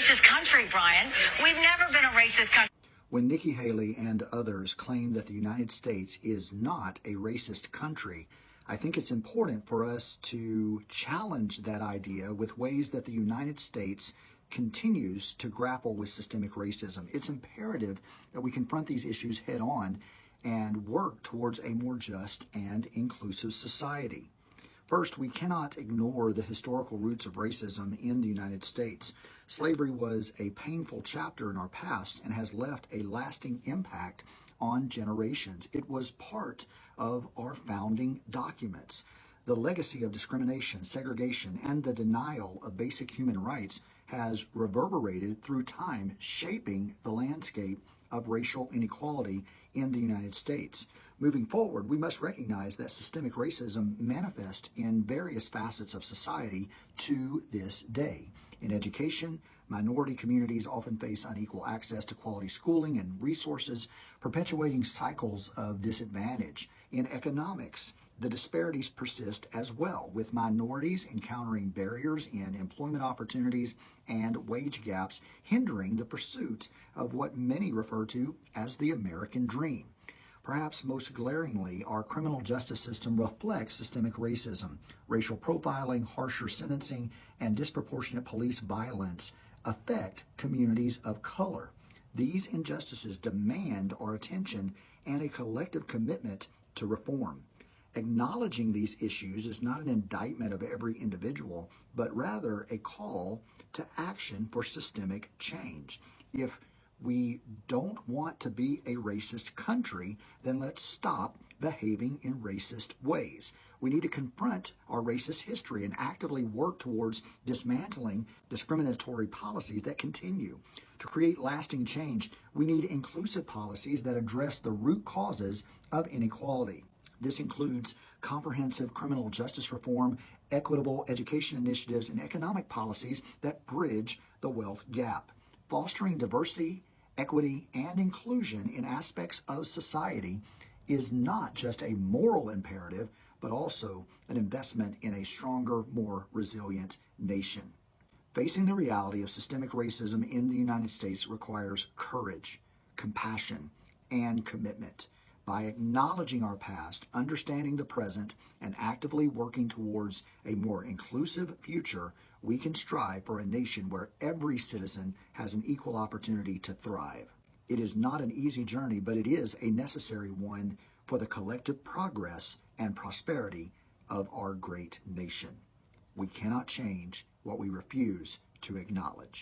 racist country, Brian. We've never been a racist country. When Nikki Haley and others claim that the United States is not a racist country, I think it's important for us to challenge that idea with ways that the United States continues to grapple with systemic racism. It's imperative that we confront these issues head on and work towards a more just and inclusive society. First, we cannot ignore the historical roots of racism in the United States. Slavery was a painful chapter in our past and has left a lasting impact on generations. It was part of our founding documents. The legacy of discrimination, segregation, and the denial of basic human rights has reverberated through time, shaping the landscape of racial inequality in the United States. Moving forward, we must recognize that systemic racism manifests in various facets of society to this day. In education, minority communities often face unequal access to quality schooling and resources, perpetuating cycles of disadvantage. In economics, the disparities persist as well, with minorities encountering barriers in employment opportunities and wage gaps hindering the pursuit of what many refer to as the American dream. Perhaps most glaringly, our criminal justice system reflects systemic racism. Racial profiling, harsher sentencing, and disproportionate police violence affect communities of color. These injustices demand our attention and a collective commitment to reform. Acknowledging these issues is not an indictment of every individual, but rather a call to action for systemic change. If we don't want to be a racist country, then let's stop behaving in racist ways. We need to confront our racist history and actively work towards dismantling discriminatory policies that continue. To create lasting change, we need inclusive policies that address the root causes of inequality. This includes comprehensive criminal justice reform, equitable education initiatives, and economic policies that bridge the wealth gap. Fostering diversity, equity, and inclusion in aspects of society is not just a moral imperative, but also an investment in a stronger, more resilient nation. Facing the reality of systemic racism in the United States requires courage, compassion, and commitment. By acknowledging our past, understanding the present, and actively working towards a more inclusive future, we can strive for a nation where every citizen has an equal opportunity to thrive. It is not an easy journey, but it is a necessary one for the collective progress and prosperity of our great nation. We cannot change what we refuse to acknowledge.